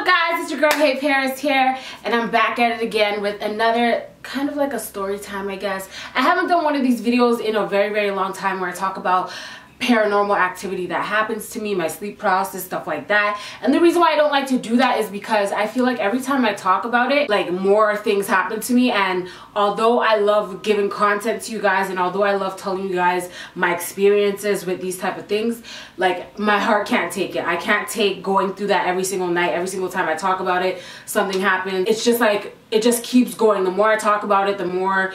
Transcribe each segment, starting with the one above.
up guys, it's your girl HeyParis here, and I'm back at it again with another kind of like a story time, I guess. I haven't done one of these videos in a very long time where I talk about paranormal activity that happens to me, my sleep paralysis, stuff like that. And the reason why I don't like to do that is because I feel like every time I talk about it, like more things happen to me. And although I love giving content to you guys, and although I love telling you guys my experiences with these type of things, like my heart can't take it. I can't take going through that every single night, every single time I talk about it, something happens. It's just like, it just keeps going. The more I talk about it, the more.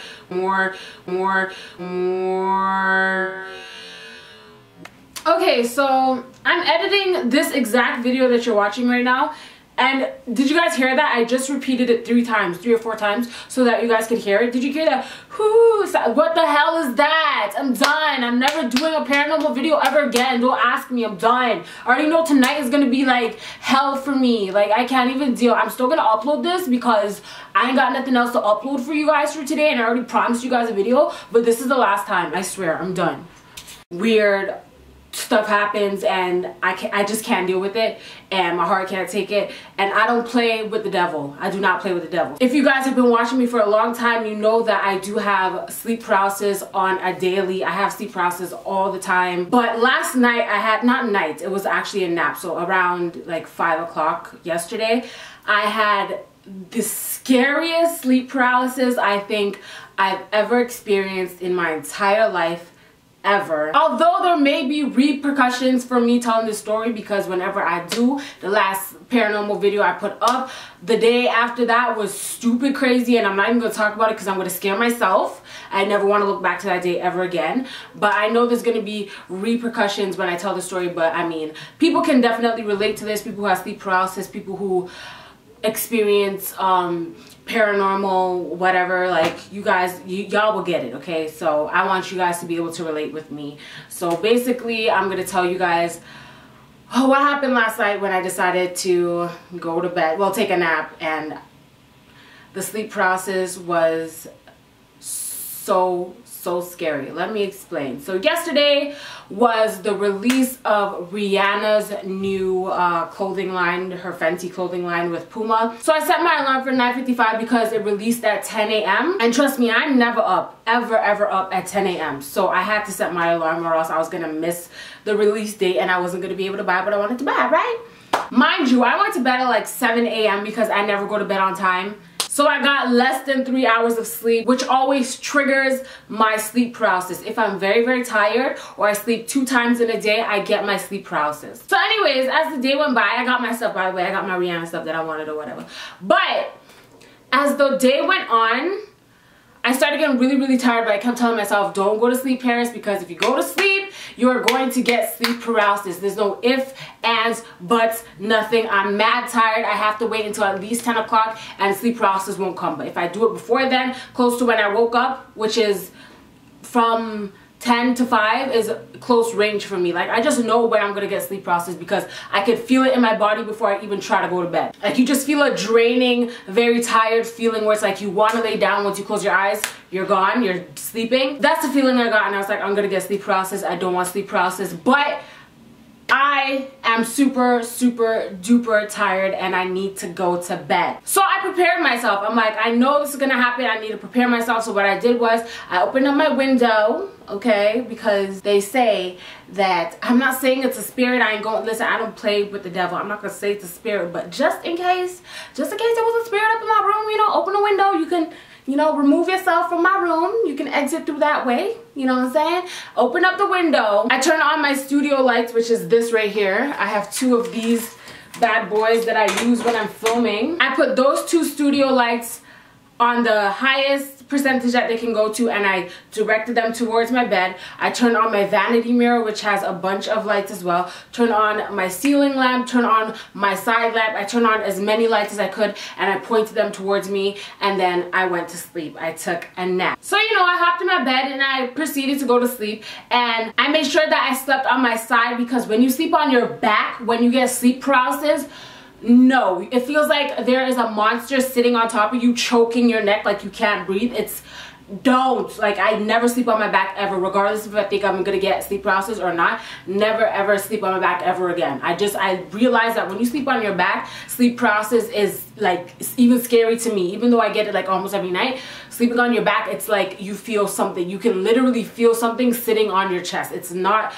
Okay, so I'm editing this exact video that you're watching right now, and did you guys hear that? I just repeated it 3 or 4 times so that you guys could hear it. Did you hear that? Whoo, what the hell is that? I'm done. I'm never doing a paranormal video ever again. Don't ask me. I'm done. I already know tonight is gonna be like hell for me. Like, I can't even deal. I'm still gonna upload this because I ain't got nothing else to upload for you guys for today, and I already promised you guys a video, but this is the last time. I swear, I'm done. Weird stuff happens and I just can't deal with it, and my heart can't take it, and I don't play with the devil. I do not play with the devil. If you guys have been watching me for a long time, you know that I do have sleep paralysis on a daily. I have sleep paralysis all the time, but last night I had, not night, it was actually a nap, so around like 5 o'clock yesterday, I had the scariest sleep paralysis I think I've ever experienced in my entire life. Ever. Although there may be repercussions for me telling this story, because whenever I do, the last paranormal video I put up, the day after that was stupid crazy, and I'm not even going to talk about it because I'm going to scare myself. I never want to look back to that day ever again, but I know there's going to be repercussions when I tell the story. But I mean, people can definitely relate to this. People who have sleep paralysis, people who experience paranormal whatever, like, you guys, y'all will get it, okay? So I want you guys to be able to relate with me. So basically, I'm gonna tell you guys what happened last night when I decided to go to bed, well, take a nap, and the sleep paralysis was so scary. Let me explain. So yesterday was the release of Rihanna's new clothing line, her Fenty clothing line with Puma. So I set my alarm for 9:55 because it released at 10 a.m. And trust me, I'm never up, ever up at 10 a.m. So I had to set my alarm, or else I was gonna miss the release date and I wasn't gonna be able to buy what I wanted to buy, right? Mind you, I went to bed at like 7 a.m. because I never go to bed on time. So I got less than 3 hours of sleep, which always triggers my sleep paralysis. If I'm very tired, or I sleep 2 times in a day, I get my sleep paralysis. So anyways, as the day went by, I got my stuff, by the way, I got my Rihanna stuff that I wanted or whatever. But as the day went on, I started getting really tired, but I kept telling myself, don't go to sleep, Paris, because if you go to sleep, you're going to get sleep paralysis. There's no ifs, ands, buts, nothing. I'm mad tired. I have to wait until at least 10 o'clock and sleep paralysis won't come. But if I do it before then, close to when I woke up, which is from 10 to 5, is close range for me. Like, I just know when I'm gonna get sleep paralysis because I could feel it in my body before I even try to go to bed. Like, you just feel a draining, very tired feeling where it's like you want to lay down. Once you close your eyes, you're gone, you're sleeping. That's the feeling I got, and I was like, I'm gonna get sleep paralysis. I don't want sleep paralysis, but I am super duper tired and I need to go to bed. So I prepared myself. I'm like, I know this is gonna happen. I need to prepare myself. So what I did was I opened up my window, okay, because they say that, I'm not saying it's a spirit. I ain't going, listen, I don't play with the devil. I'm not gonna say it's a spirit, but just in case there was a spirit up in my room, you know, open a window. You can, you know, remove yourself from my room. You can exit through that way. You know what I'm saying? Open up the window. I turn on my studio lights, which is this right here. I have 2 of these bad boys that I use when I'm filming. I put those 2 studio lights on the highest percentage that they can go to, and I directed them towards my bed. I turned on my vanity mirror, which has a bunch of lights as well. Turn on my ceiling lamp, turn on my side lamp. I turned on as many lights as I could, and I pointed them towards me, and then I went to sleep. I took a nap. So, you know, I hopped in my bed and I proceeded to go to sleep, and I made sure that I slept on my side, because when you sleep on your back, when you get sleep paralysis, no, it feels like there is a monster sitting on top of you, choking your neck like you can't breathe. don't. Like, I never sleep on my back ever, regardless if I think I'm gonna get sleep paralysis or not. Never ever sleep on my back ever again. I realize that when you sleep on your back, sleep paralysis is like even scary to me. Even though I get it like almost every night, sleeping on your back, it's like you feel something. You can literally feel something sitting on your chest. It's not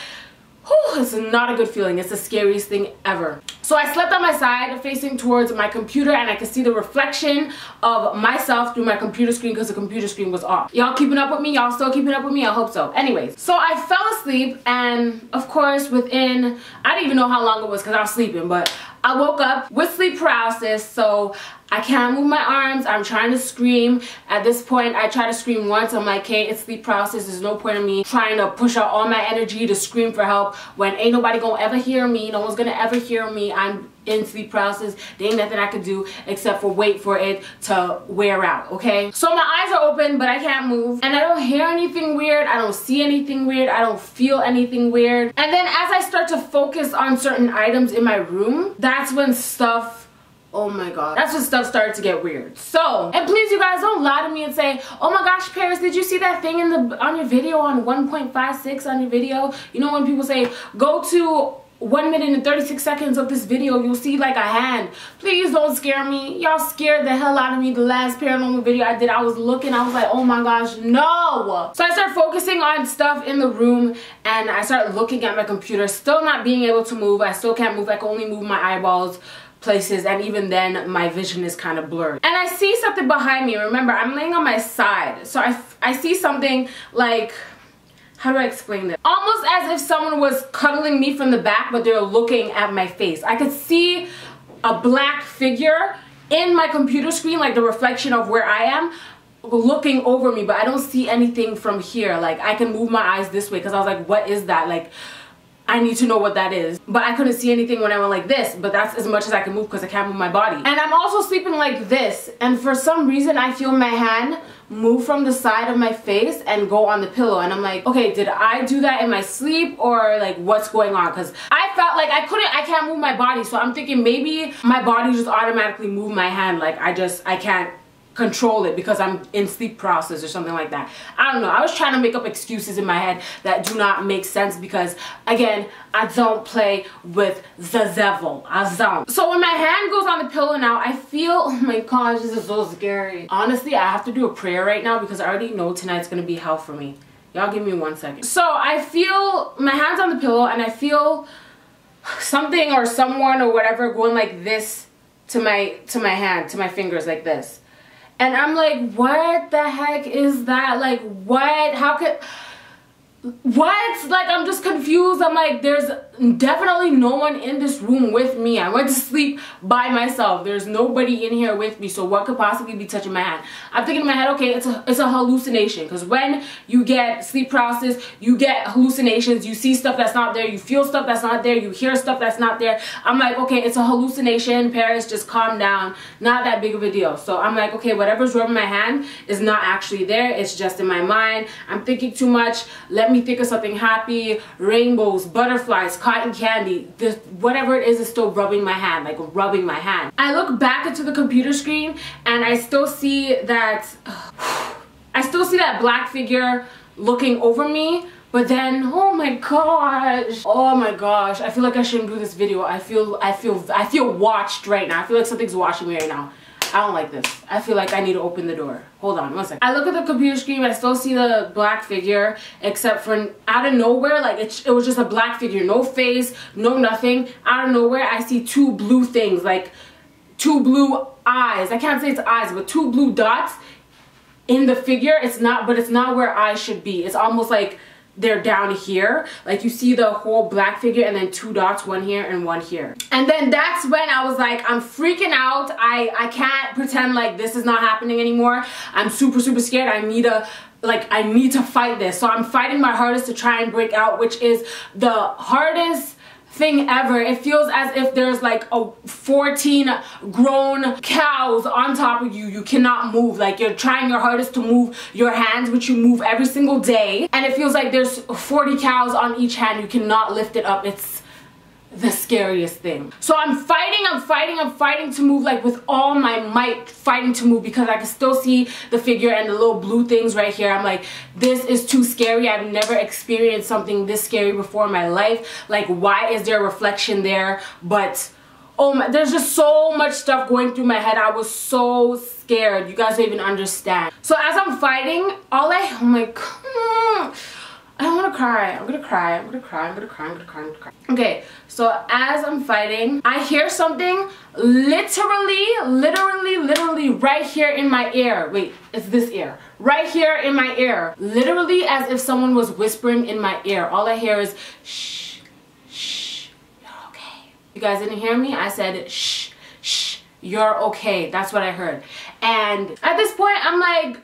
a good feeling. It's the scariest thing ever. So I slept on my side facing towards my computer, and I could see the reflection of myself through my computer screen because the computer screen was off. Y'all keeping up with me? Y'all still keeping up with me? I hope so. Anyways, so I fell asleep, and of course within, I didn't even know how long it was because I was sleeping, but I woke up with sleep paralysis, so I can't move my arms. I'm trying to scream. At this point, I try to scream once. I'm like, hey, it's sleep paralysis. There's no point in me trying to push out all my energy to scream for help when ain't nobody gonna ever hear me. No one's gonna ever hear me. I'm in sleep paralysis. There ain't nothing I could do except for wait for it to wear out, okay? So my eyes are open, but I can't move. And I don't hear anything weird. I don't see anything weird. I don't feel anything weird. And then as I start to focus on certain items in my room, that's when stuff, oh my god, that's when stuff started to get weird. So, and please you guys don't lie to me and say, oh my gosh, Paris, did you see that thing on your video on 1.56 on your video? You know when people say, go to 1 minute and 36 seconds of this video, you'll see like a hand. Please don't scare me. Y'all scared the hell out of me. The last paranormal video I did, I was looking, I was like, oh my gosh, no. So I started focusing on stuff in the room, and I started looking at my computer, still not being able to move. I still can't move. I can only move my eyeballs places, and even then my vision is kind of blurred. And I see something behind me. Remember, I'm laying on my side, so I see something like, how do I explain this? Almost as if someone was cuddling me from the back, but they're looking at my face. I could see a black figure in my computer screen, like the reflection of where I am, looking over me, but I don't see anything from here. Like, I can move my eyes this way because I was like, what is that? Like, I need to know what that is. But I couldn't see anything when I went like this, but that's as much as I can move because I can't move my body. And I'm also sleeping like this, and for some reason I feel my hand move from the side of my face and go on the pillow, and I'm like, okay, did I do that in my sleep, or like what's going on? Because I felt like I can't move my body, so I'm thinking maybe my body just automatically moved my hand, like I can't control it because I'm in sleep paralysis or something like that. I don't know. I was trying to make up excuses in my head that do not make sense because, again, I don't play with the devil. I don't. So when my hand goes on the pillow now, I feel, oh my gosh, this is so scary. Honestly, I have to do a prayer right now because I already know tonight's gonna be hell for me. Y'all give me 1 second. So I feel my hand's on the pillow, and I feel something or someone or whatever going like this to my hand, to my fingers, like this. And I'm like, what the heck is that? Like, what? How could... What? Like, I'm just confused. I'm like, there's definitely no one in this room with me. I went to sleep by myself. There's nobody in here with me, so what could possibly be touching my hand? I'm thinking in my head, okay, it's a hallucination, because when you get sleep paralysis, you get hallucinations. You see stuff that's not there, you feel stuff that's not there, you hear stuff that's not there. I'm like, okay, it's a hallucination. Paris, just calm down. Not that big of a deal. So I'm like, okay, whatever's rubbing my hand is not actually there. It's just in my mind. I'm thinking too much. Let me think of something happy. Rainbows, butterflies, cotton candy. This, whatever it is still rubbing my hand, like rubbing my hand. I look back into the computer screen and I still see that black figure looking over me. But then, oh my gosh, I feel like I shouldn't do this video. I feel watched right now. I feel like something's watching me right now. I don't like this. I feel like I need to open the door. Hold on 1 second. I look at the computer screen, I still see the black figure, except for out of nowhere, like it was just a black figure. No face, no nothing. Out of nowhere, I see two blue things, like two blue eyes. I can't say it's eyes, but two blue dots in the figure. But it's not where eyes should be. It's almost like they're down here. Like you see the whole black figure and then two dots, one here and one here. And then that's when I was like, I'm freaking out. I can't pretend like this is not happening anymore. I'm super scared. I need to fight this. So I'm fighting my hardest to try and break out, which is the hardest thing ever. It feels as if there's like 14 grown cows on top of you. You cannot move. Like you're trying your hardest to move your hands, which you move every single day, and it feels like there's 40 cows on each hand. You cannot lift it up. the scariest thing. So I'm fighting to move, like with all my might, fighting to move, because I can still see the figure and the little blue things right here. I'm like, this is too scary. I've never experienced something this scary before in my life. Like, why is there a reflection there? But oh my, there's just so much stuff going through my head. I was so scared. You guys don't even understand. So as I'm fighting, I'm like, I don't want to cry. I'm gonna cry. Okay, so as I'm fighting, I hear something literally right here in my ear. Wait, it's this ear. Right here in my ear. Literally as if someone was whispering in my ear. All I hear is, shh, shh, you're okay. You guys didn't hear me? I said, shh, shh, you're okay. That's what I heard. And at this point, I'm like,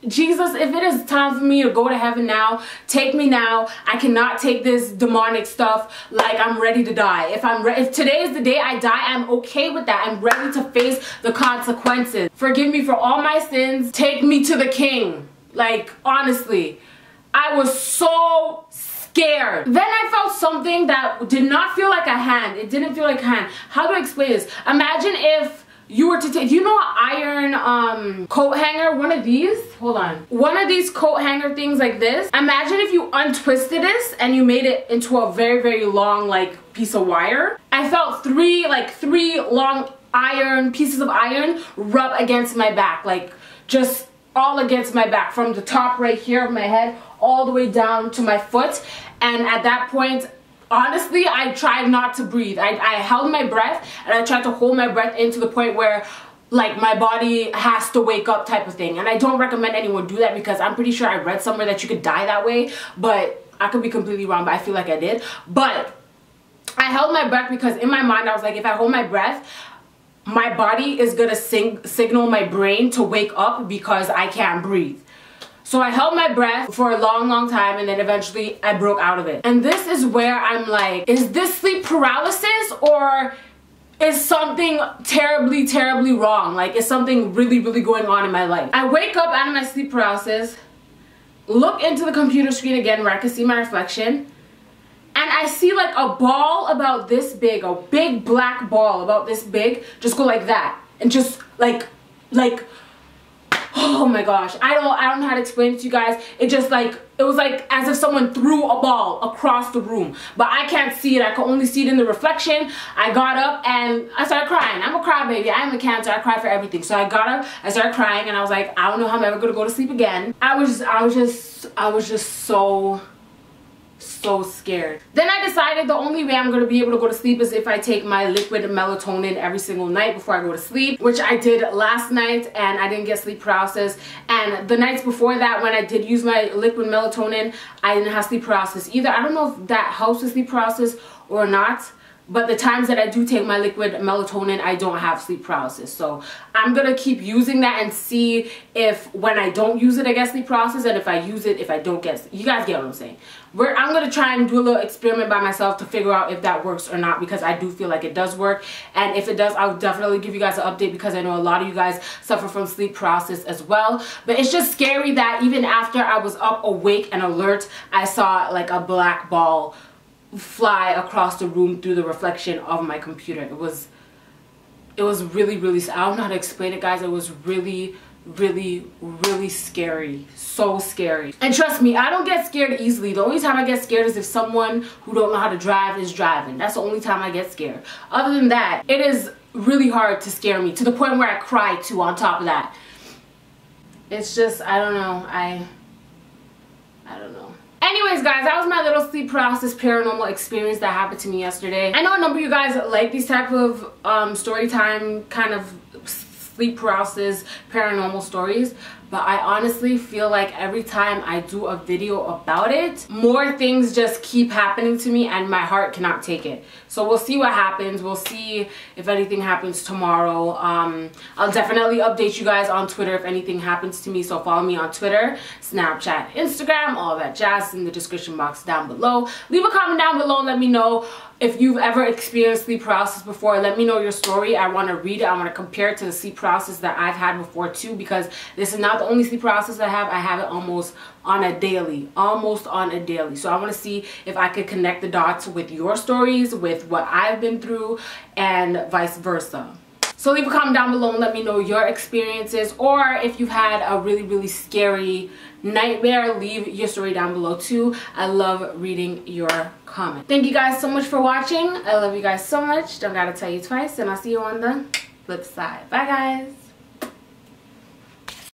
Jesus, if it is time for me to go to heaven now, take me now. I cannot take this demonic stuff. Like, I'm ready to die. If today is the day I die, I'm okay with that. I'm ready to face the consequences. Forgive me for all my sins. Take me to the King. Like, honestly, I was so scared. Then I felt something that did not feel like a hand. It didn't feel like a hand. How do I explain this? Imagine if you were to take, you know, an iron coat hanger, one of these, hold on, one of these coat hanger things like this. Imagine if you untwisted this and you made it into a very long like piece of wire. I felt three long pieces of iron rub against my back, like just all against my back, from the top right here of my head all the way down to my foot. And at that point, honestly, I tried not to breathe. I held my breath and I tried to hold my breath in to the point where like my body has to wake up type of thing. And I don't recommend anyone do that, because I'm pretty sure I read somewhere that you could die that way, but I could be completely wrong, but I feel like I did. But I held my breath because in my mind I was like, if I hold my breath, my body is gonna signal my brain to wake up because I can't breathe. So I held my breath for a long time, and then eventually I broke out of it. And this is where I'm like, is this sleep paralysis, or is something terribly wrong? Like, is something really going on in my life? I wake up out of my sleep paralysis, look into the computer screen again where I can see my reflection, and I see like a ball about this big, a big black ball about this big, just go like that. And just like, oh my gosh, I don't know how to explain it to you guys. It just like, it was like as if someone threw a ball across the room, but I can't see it. I can only see it in the reflection. I got up and I started crying. I'm a crybaby. I'm a Cancer. I cry for everything. So I got up, I started crying, and I was like, I don't know how I'm ever gonna go to sleep again. I was just so scared. Then I decided the only way I'm going to be able to go to sleep is if I take my liquid melatonin every single night before I go to sleep, which I did last night, and I didn't get sleep paralysis. And the nights before that, when I did use my liquid melatonin, I didn't have sleep paralysis either. I don't know if that helps with sleep paralysis or not, but the times that I do take my liquid melatonin, I don't have sleep paralysis. So I'm gonna keep using that and see if when I don't use it I get sleep paralysis, and if I use it, if I don't get, you guys get what I'm saying. I'm gonna try and do a little experiment by myself to figure out if that works or not, because I do feel like it does work. And if it does, I'll definitely give you guys an update, because I know a lot of you guys suffer from sleep paralysis as well. But it's just scary that even after I was up, awake and alert, I saw like a black ball fly across the room through the reflection of my computer. It was really I don't know how to explain it, guys. It was really scary. So scary. And trust me, I don't get scared easily. The only time I get scared is if someone who don't know how to drive is driving. That's the only time I get scared. Other than that, it is really hard to scare me, to the point where I cry too on top of that. It's just, I don't know. I don't know. Anyways, guys, that was my little sleep paralysis paranormal experience that happened to me yesterday. I know a number of you guys like these type of story time kind of sleep paralysis paranormal stories, but I honestly feel like every time I do a video about it, more things just keep happening to me and my heart cannot take it. So we'll see what happens. We'll see if anything happens tomorrow. I'll definitely update you guys on Twitter if anything happens to me, so follow me on Twitter, Snapchat, Instagram, all that jazz in the description box down below. Leave a comment down below and let me know if you've ever experienced sleep paralysis before. Let me know your story. I want to read it. I want to compare it to the sleep paralysis that I've had before too, because this is not not the only sleep paralysis I have it almost on a daily. So I want to see if I could connect the dots with your stories, with what I've been through, and vice versa. So leave a comment down below and let me know your experiences, or if you've had a really scary nightmare, leave your story down below too. I love reading your comments. Thank you guys so much for watching. I love you guys so much. Don't gotta tell you twice, and I'll see you on the flip side. Bye guys.